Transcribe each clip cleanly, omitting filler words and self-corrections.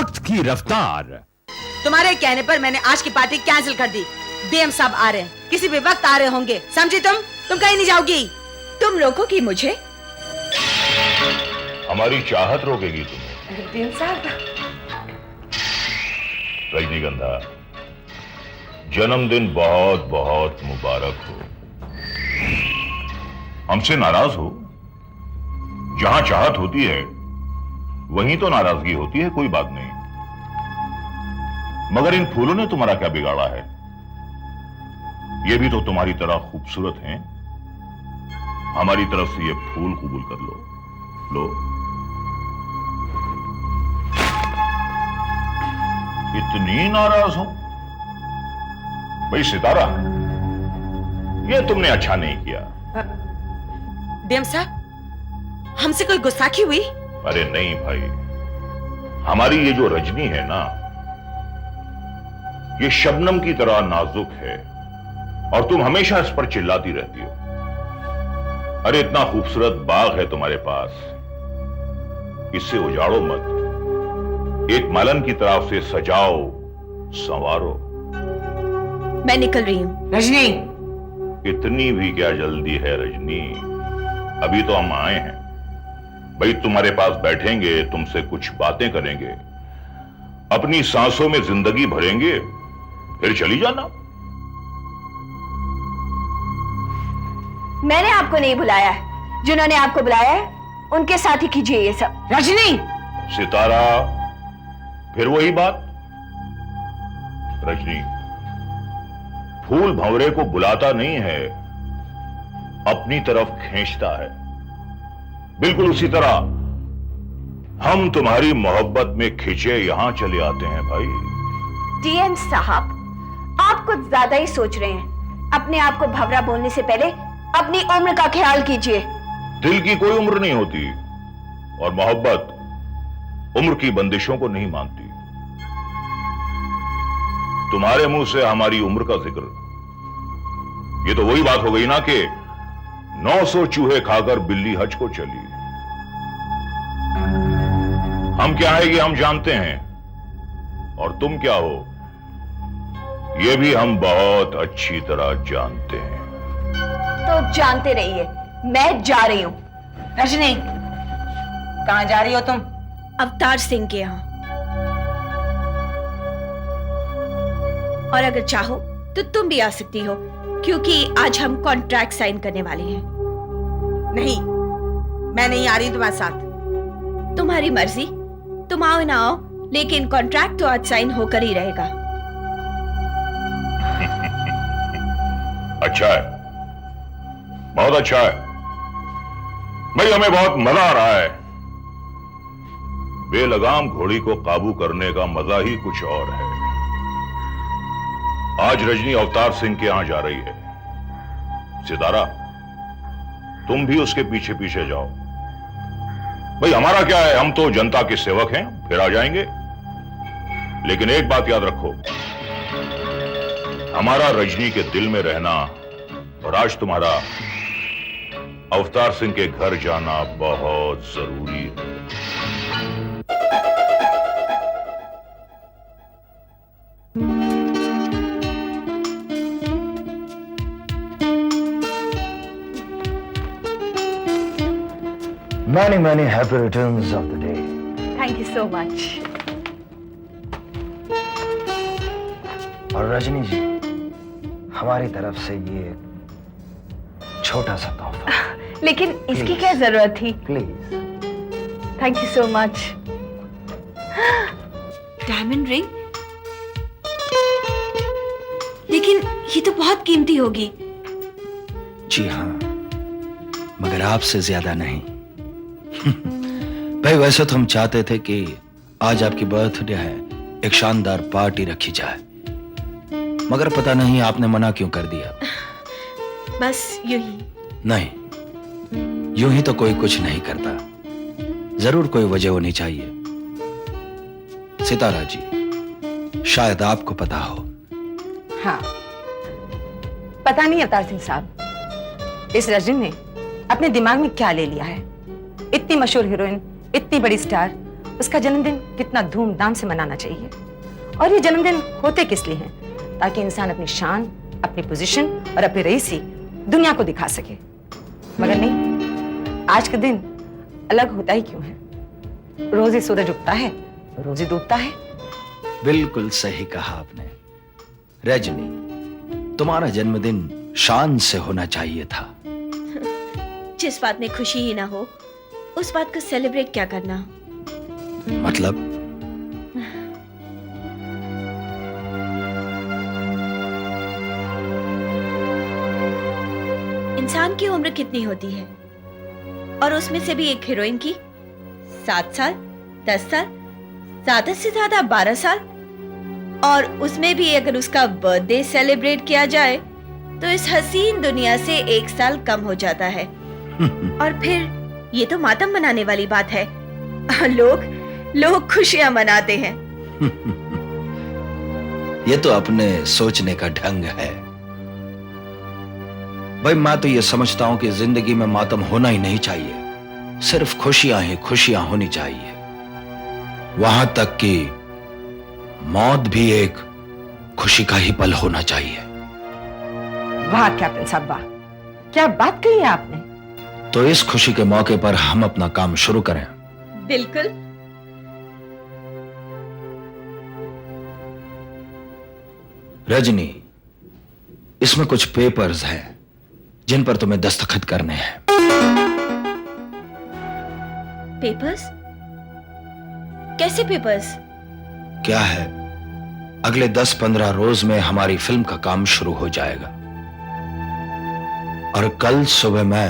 वक्त की रफ्तार। तुम्हारे कहने पर मैंने आज की पार्टी कैंसिल कर दी। डीएम साहब आ रहे हैं, किसी भी वक्त आ रहे होंगे, समझी? तुम कहीं नहीं जाओगी। तुम रोकोगी मुझे? हमारी चाहत रोकेगी तुम्हें? डीएम साहब। रजनीगंधा, जन्मदिन बहुत बहुत मुबारक हो। हमसे नाराज हो? जहां चाहत होती है वहीं तो नाराजगी होती है, कोई बात नहीं। मगर इन फूलों ने तुम्हारा क्या बिगाड़ा है? ये भी तो तुम्हारी तरह खूबसूरत हैं। हमारी तरफ से ये फूल कबूल कर लो। लो। इतनी नाराज हो? भाई सितारा, ये तुमने अच्छा नहीं किया। डीएम साहब, हमसे कोई गुस्ताखी हुई? अरे नहीं भाई, हमारी ये जो रजनी है ना, ये शबनम की तरह नाजुक है और तुम हमेशा इस पर चिल्लाती रहती हो। अरे इतना खूबसूरत बाग है तुम्हारे पास, इससे उजाड़ो मत, एक मलन की तरफ से सजाओ, संवारो। मैं निकल रही हूँ। रजनी, इतनी भी क्या जल्दी है रजनी? अभी तो हम आए हैं। भाई तुम्हारे पास बैठेंगे, तुमसे कुछ बातें करेंगे, अपनी सांसों में जिंदगी भरेंगे, फिर चली जाना। मैंने आपको नहीं बुलाया है, जिन्होंने आपको बुलाया है उनके साथ ही कीजिए ये सब। रजनी! सितारा, फिर वही बात। रजनी, फूल भंवरे को बुलाता नहीं है, अपनी तरफ खींचता है। बिल्कुल उसी तरह हम तुम्हारी मोहब्बत में खिंचे यहां चले आते हैं भाई। डीएम साहब, आप कुछ ज्यादा ही सोच रहे हैं। अपने आप को भंवरा बोलने से पहले अपनी उम्र का ख्याल कीजिए। दिल की कोई उम्र नहीं होती और मोहब्बत उम्र की बंदिशों को नहीं मानती। तुम्हारे मुंह से हमारी उम्र का जिक्र, ये तो वही बात हो गई ना कि 900 चूहे खाकर बिल्ली हज को चली। हम क्या है ये हम जानते हैं, और तुम क्या हो ये भी हम बहुत अच्छी तरह जानते हैं। तो जानते रहिए, मैं जा रही हूँ। रजनी, कहां जा रही हो तुम? अवतार सिंह के यहाँ। और अगर चाहो तो तुम भी आ सकती हो, क्योंकि आज हम कॉन्ट्रैक्ट साइन करने वाले हैं। नहीं, मैं नहीं आ रही तुम्हारे साथ। तुम्हारी मर्जी, तुम आओ ना आओ, लेकिन कॉन्ट्रैक्ट तो आज साइन होकर ही रहेगा। अच्छा है, बहुत अच्छा है भाई, हमें बहुत मजा आ रहा है। बेलगाम घोड़ी को काबू करने का मजा ही कुछ और है। आज रजनी अवतार सिंह के यहां जा रही है। सितारा, तुम भी उसके पीछे पीछे जाओ। भाई हमारा क्या है, हम तो जनता के सेवक हैं, फिर आ जाएंगे। लेकिन एक बात याद रखो, हमारा रजनी के दिल में रहना और आज तुम्हारा अवतार सिंह के घर जाना बहुत जरूरी है। Many happy returns of the day. Thank you so much. और रजनी जी, हमारी तरफ से ये छोटा सा तोहफा। लेकिन इसकी क्या जरूरत थी? Please. Thank you so much. Diamond ring? लेकिन ये तो बहुत कीमती होगी। जी हाँ, मगर आपसे ज्यादा नहीं। भाई वैसे तो हम चाहते थे कि आज आपकी बर्थडे है, एक शानदार पार्टी रखी जाए, मगर पता नहीं आपने मना क्यों कर दिया। बस यूं ही। नहीं, यूं ही तो कोई कुछ नहीं करता, जरूर कोई वजह होनी चाहिए। सितारा जी, शायद आपको पता हो। हाँ, पता नहीं अवतार सिंह साहब, इस रजनी ने अपने दिमाग में क्या ले लिया है। इतनी मशहूर हीरोइन, इतनी बड़ी स्टार, उसका जन्मदिन कितना धूमधाम से मनाना चाहिए। और ये जन्मदिन होते किस लिए हैं? ताकि इंसान अपनी शान, अपनी पोजीशन और अपनी रईसी दुनिया को दिखा सके। मगर नहीं, आज का दिन अलग होता ही क्यों है? रोज ही सूरज उगता है, रोज ही डूबता है। बिल्कुल सही कहा आपने। रजनी, तुम्हारा जन्मदिन शान से होना चाहिए था। जिस बात में खुशी ही ना हो, उस बात को सेलिब्रेट क्या करना? मतलब? इंसान की उम्र कितनी होती है? और उसमें से भी एक हीरोइन की 7 साल, 10 साल, ज्यादा से ज्यादा 12 साल। और उसमें भी अगर उसका बर्थडे सेलिब्रेट किया जाए तो इस हसीन दुनिया से 1 साल कम हो जाता है। और फिर ये तो मातम मनाने वाली बात है। लोग खुशियां मनाते हैं। ये तो अपने सोचने का ढंग है। भाई, मैं तो ये समझता हूं कि जिंदगी में मातम होना ही नहीं चाहिए, सिर्फ खुशियां ही खुशियां होनी चाहिए। वहां तक कि मौत भी एक खुशी का ही पल होना चाहिए। वाह कैप्टन साहब, वाह, क्या बात कही है आपने। तो इस खुशी के मौके पर हम अपना काम शुरू करें। बिल्कुल। रजनी, इसमें कुछ पेपर्स हैं जिन पर तुम्हें दस्तखत करने हैं। पेपर्स? कैसे पेपर्स? क्या है, अगले 10-15 रोज में हमारी फिल्म का काम शुरू हो जाएगा और कल सुबह मैं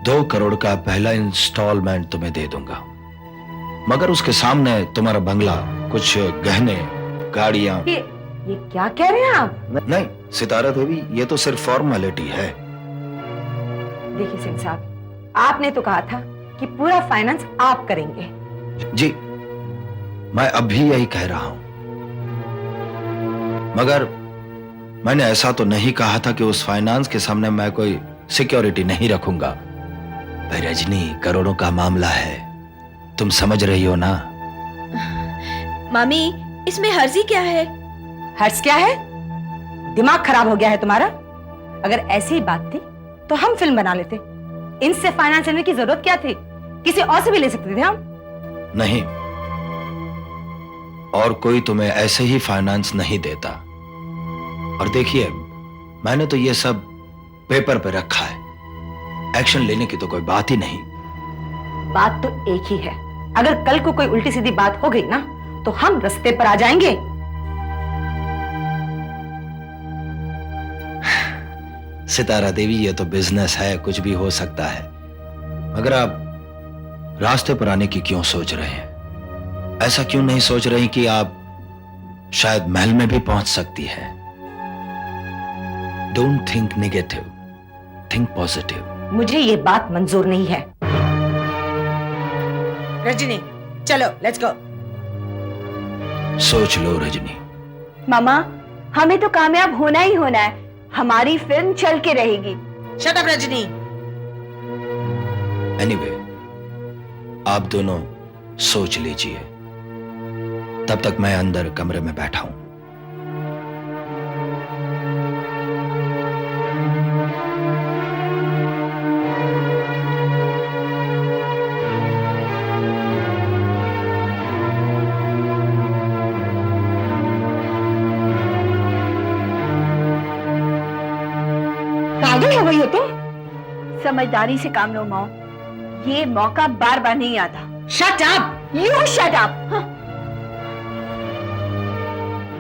2 करोड़ का पहला इंस्टॉलमेंट तुम्हें दे दूंगा। मगर उसके सामने तुम्हारा बंगला, कुछ गहने, गाड़ियां। ये क्या कह रहे हैं आप? नहीं सितारा देवी, ये तो सिर्फ फॉर्मेलिटी है। देखिए सिंह साहब, आपने तो कहा था कि पूरा फाइनेंस आप करेंगे। जी, मैं अब भी यही कह रहा हूं, मगर मैंने ऐसा तो नहीं कहा था कि उस फाइनेंस के सामने मैं कोई सिक्योरिटी नहीं रखूंगा। भाई रजनी, करोड़ों का मामला है, तुम समझ रही हो ना? मामी, इसमें हर्जी क्या है? हर्ष क्या है? दिमाग खराब हो गया है तुम्हारा? अगर ऐसी ही बात थी तो हम फिल्म बना लेते। इनसे फाइनेंस लेने की जरूरत क्या थी? किसी और से भी ले सकते थे हम। नहीं, और कोई तुम्हें ऐसे ही फाइनेंस नहीं देता। और देखिए, मैंने तो ये सब पेपर पे रखा है, एक्शन लेने की तो कोई बात ही नहीं। बात तो एक ही है, अगर कल को कोई उल्टी सीधी बात हो गई ना तो हम रास्ते पर आ जाएंगे। सितारा देवी, ये तो बिजनेस है, कुछ भी हो सकता है। मगर आप रास्ते पर आने की क्यों सोच रहे हैं? ऐसा क्यों नहीं सोच रहे कि आप शायद महल में भी पहुंच सकती हैं? Don't think negative, think positive. मुझे ये बात मंजूर नहीं है। रजनी, चलो लेट्स गो। सोच लो रजनी। मामा, हमें तो कामयाब होना ही होना है। हमारी फिल्म चल के रहेगी। Shut up Rajni. एनीवे, आप दोनों सोच लीजिए, तब तक मैं अंदर कमरे में बैठा हूं। पागल हो गई हो तुम? समझदारी से काम लो माओ, ये मौका बार बार नहीं आता। Shut up. You shut up.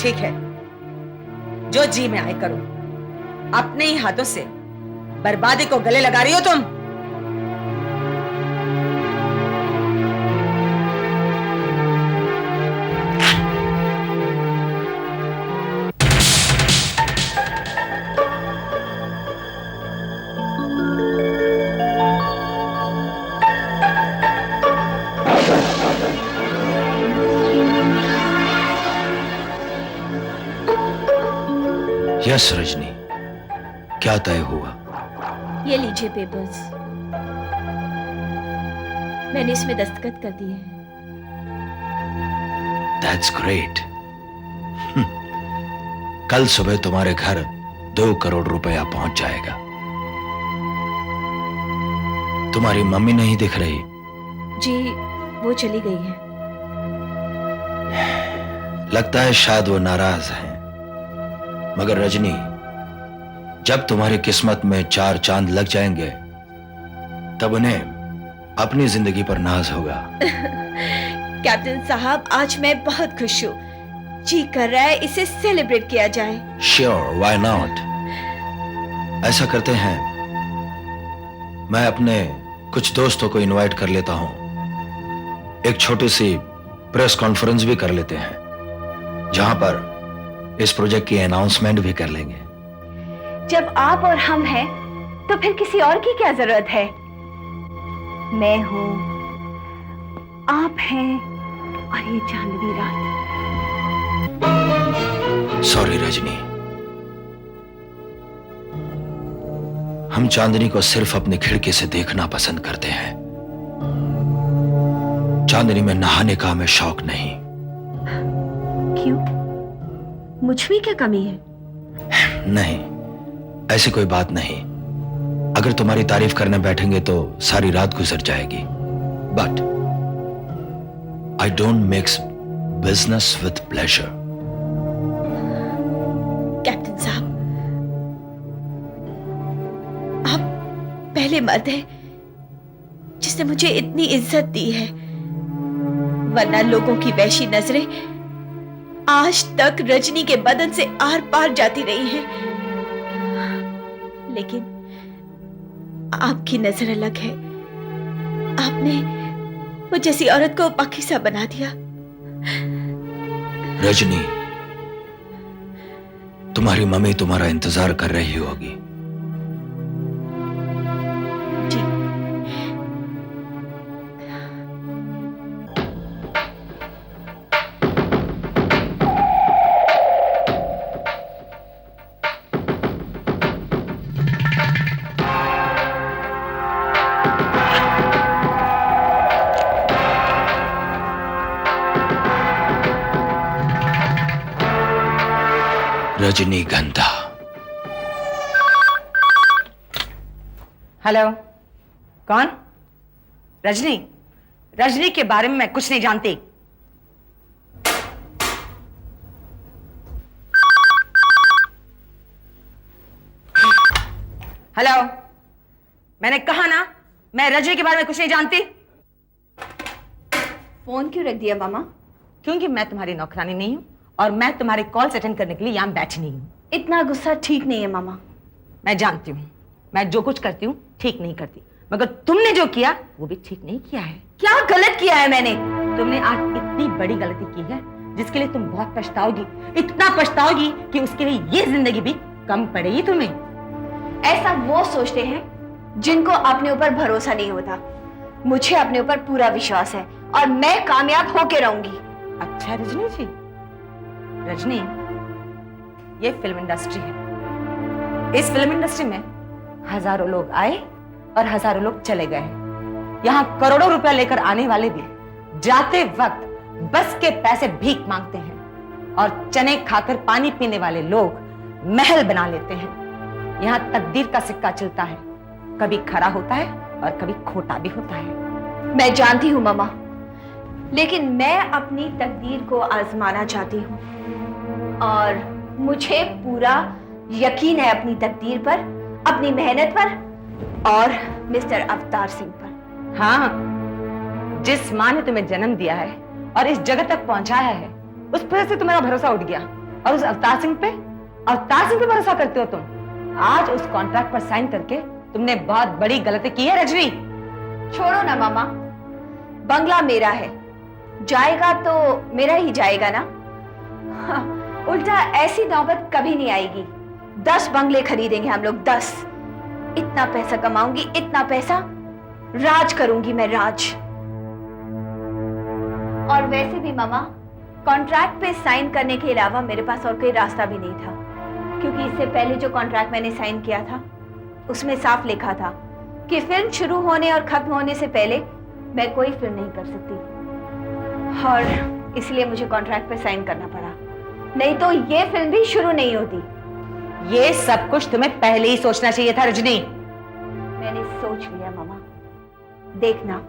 ठीक है, जो जी में आए करो। अपने ही हाथों से बर्बादी को गले लगा रही हो तुम। यस रजनी, क्या तय हुआ? ये लीजिए पेपर्स। मैंने इसमें दस्तखत कर दिए हैं। That's great. कल सुबह तुम्हारे घर 2 करोड़ रुपया पहुंच जाएगा। तुम्हारी मम्मी नहीं दिख रही? जी वो चली गई है। लगता है शायद वो नाराज हैं। मगर रजनी, जब तुम्हारी किस्मत में 4 चांद लग जाएंगे तब उन्हें अपनी जिंदगी पर नाज होगा। कैप्टन साहब, आज मैं बहुत खुश हूँ। जी कर रहा है इसे सेलिब्रेट किया जाए। Sure, why not. ऐसा करते हैं, मैं अपने कुछ दोस्तों को इनवाइट कर लेता हूं। एक छोटी सी प्रेस कॉन्फ्रेंस भी कर लेते हैं जहां पर इस प्रोजेक्ट की अनाउंसमेंट भी कर लेंगे। जब आप और हम हैं तो फिर किसी और की क्या जरूरत है? मैं हूं, आप हैं और ये चांदनी रात। सॉरी रजनी, हम चांदनी को सिर्फ अपनी खिड़की से देखना पसंद करते हैं। चांदनी में नहाने का हमें शौक नहीं। क्यों? मुझ में क्या कमी है? नहीं, ऐसी कोई बात नहीं। अगर तुम्हारी तारीफ करने बैठेंगे तो सारी रात गुजर जाएगी। But I don't mix business with pleasure. Captain साहब, आप पहले मर्द हैं जिसने मुझे इतनी इज्जत दी है, वरना लोगों की वैशी नजरें आज तक रजनी के बदन से आर पार जाती रही हैं। लेकिन आपकी नजर अलग है। आपने मुझ जैसी औरत को पाकीज़ा बना दिया। रजनी, तुम्हारी मम्मी तुम्हारा इंतजार कर रही होगी। जी। रजनीगंधा। हेलो, कौन? रजनी? रजनी के बारे में मैं कुछ नहीं जानती। हेलो, मैंने कहा ना, मैं रजनी के बारे में कुछ नहीं जानती। फोन क्यों रख दिया मामा? क्योंकि मैं तुम्हारी नौकरानी नहीं हूं और मैं तुम्हारे कॉल्स अटेंड करने के लिए यहां बैठी नहीं हूं। इतना गुस्सा ठीक नहीं है मामा। मैं जानती हूं, मैं जो कुछ करती हूं ठीक नहीं करती, मगर तुमने जो किया वो भी ठीक नहीं किया है। क्या गलत किया है मैंने? तुमने आज इतनी बड़ी गलती की है जिसके लिए तुम बहुत पछताओगी, इतना पछताओगी कि उसके लिए ये जिंदगी भी कम पड़ेगी तुम्हें। ऐसा वो सोचते हैं जिनको अपने ऊपर भरोसा नहीं होता। मुझे अपने ऊपर पूरा विश्वास है और मैं कामयाब होके रहूंगी। अच्छा रजनी जी, रजनी, ये फिल्म इंडस्ट्री है। इस फिल्म इंडस्ट्री में हजारों लोग आए और हजारों लोग चले गए हैं। यहाँ करोड़ों रुपया लेकर आने वाले भी जाते वक्त बस के पैसे भीख मांगते हैं और चने खाकर पानी पीने वाले लोग महल बना लेते हैं। यहाँ तकदीर का सिक्का चलता है, कभी खरा होता है और कभी खोटा भी होता है। मैं जानती हूँ मामा, लेकिन मैं अपनी तकदीर को आजमाना चाहती हूँ और मुझे पूरा यकीन है अपनी तकदीर पर, अपनी मेहनत पर और मिस्टर अवतार सिंह पर। हाँ, जिस माँ ने तुम्हें जन्म दिया है और इस जगत तक पहुंचाया है, उस पर से तुम्हारा भरोसा उठ गया और उस अवतार सिंह पे भरोसा करते हो तुम। आज उस कॉन्ट्रैक्ट पर साइन करके तुमने बहुत बड़ी गलती की है रजनी। छोड़ो ना मामा, बंगला मेरा है, जाएगा तो मेरा ही जाएगा ना। हाँ, उल्टा ऐसी नौबत कभी नहीं आएगी। 10 बंगले खरीदेंगे हम लोग, 10। इतना पैसा कमाऊंगी, इतना पैसा, राज करूंगी मैं, राज। और वैसे भी मामा, कॉन्ट्रैक्ट पे साइन करने के अलावा मेरे पास और कोई रास्ता भी नहीं था, क्योंकि इससे पहले जो कॉन्ट्रैक्ट मैंने साइन किया था उसमें साफ लिखा था कि फिल्म शुरू होने और खत्म होने से पहले मैं कोई फिल्म नहीं कर सकती और इसलिए मुझे कॉन्ट्रैक्ट पे साइन करना पड़ा, नहीं तो ये फिल्म भी शुरू नहीं होती। ये सब कुछ तुम्हें पहले ही सोचना चाहिए था रजनी। मैंने सोच लिया मामा। देखना,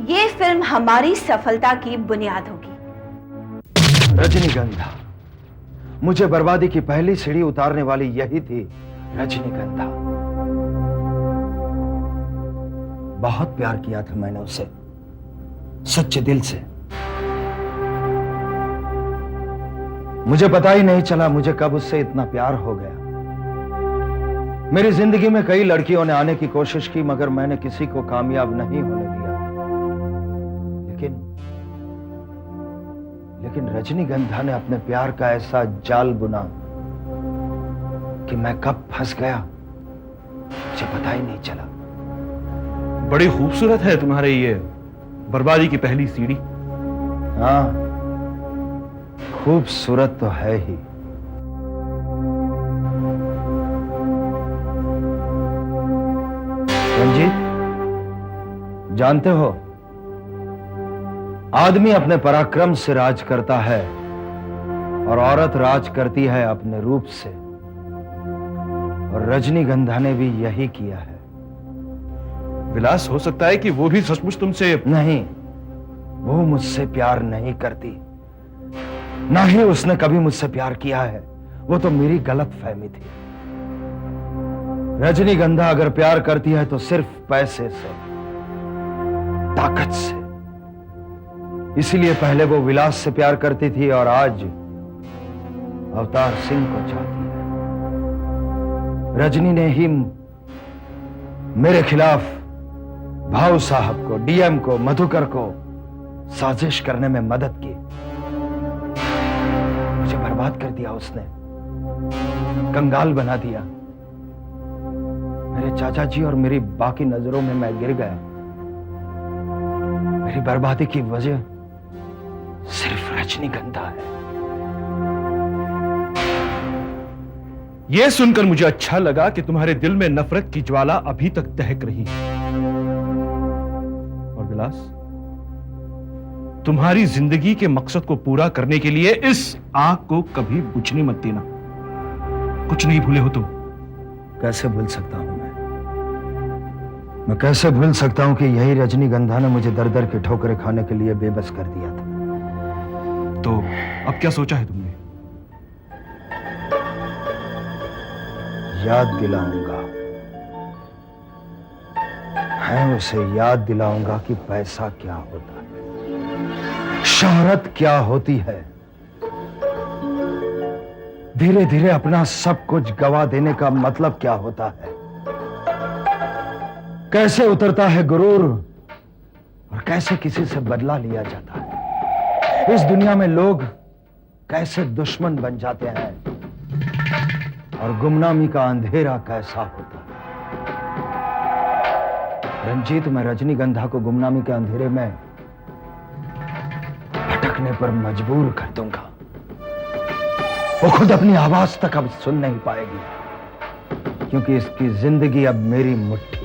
ये फिल्म हमारी सफलता की बुनियाद होगी। रजनीगंधा, मुझे बर्बादी की पहली सीढ़ी उतारने वाली यही थी रजनीगंधा। बहुत प्यार किया था मैंने उससे, सच्चे दिल से। मुझे पता ही नहीं चला मुझे कब उससे इतना प्यार हो गया। मेरी जिंदगी में कई लड़कियों ने आने की कोशिश की, मगर मैंने किसी को कामयाब नहीं होने दिया। लेकिन रजनीगंधा ने अपने प्यार का ऐसा जाल बुना कि मैं कब फंस गया मुझे पता ही नहीं चला। बड़ी खूबसूरत है तुम्हारे ये बर्बादी की पहली सीढ़ी। हाँ, खूबसूरत तो है ही। रंजीत, जानते हो, आदमी अपने पराक्रम से राज करता है और औरत राज करती है अपने रूप से, और रजनीगंधा ने भी यही किया है। विलास, हो सकता है कि वो भी सचमुच तुमसे नहीं, वो मुझसे प्यार नहीं करती, ना ही उसने कभी मुझसे प्यार किया है। वो तो मेरी गलत फहमी थी। रजनीगंधा अगर प्यार करती है तो सिर्फ पैसे से, ताकत से। इसीलिए पहले वो विलास से प्यार करती थी और आज अवतार सिंह को चाहती है। रजनी ने ही मेरे खिलाफ भाऊ साहब को, डीएम को, मधुकर को साजिश करने में मदद की। मुझे बर्बाद कर दिया उसने, कंगाल बना दिया। मेरे चाचा जी और मेरी बाकी नजरों में मैं गिर गया। मेरी बर्बादी की वजह सिर्फ रजनीगंधा है। यह सुनकर मुझे अच्छा लगा कि तुम्हारे दिल में नफरत की ज्वाला अभी तक दहक रही है। और विलास, तुम्हारी जिंदगी के मकसद को पूरा करने के लिए इस आग को कभी बुझने मत देना। कुछ नहीं भूले हो तुम। कैसे भूल सकता हूं मैं कैसे भूल सकता हूं कि यही रजनीगंधा ने मुझे दर दर के ठोकरें खाने के लिए बेबस कर दिया था। तो अब क्या सोचा है तुमने? याद दिलाऊंगा, मैं उसे याद दिलाऊंगा कि पैसा क्या होता है, शोहरत क्या होती है। धीरे धीरे अपना सब कुछ गवा देने का मतलब क्या होता है, कैसे उतरता है गुरूर और कैसे किसी से बदला लिया जाता है। इस दुनिया में लोग कैसे दुश्मन बन जाते हैं और गुमनामी का अंधेरा कैसा होता है। रंजीत, मैं रजनीगंधा को गुमनामी के अंधेरे में भटकने पर मजबूर कर दूंगा। वो खुद अपनी आवाज तक अब सुन नहीं पाएगी, क्योंकि इसकी जिंदगी अब मेरी मुट्ठी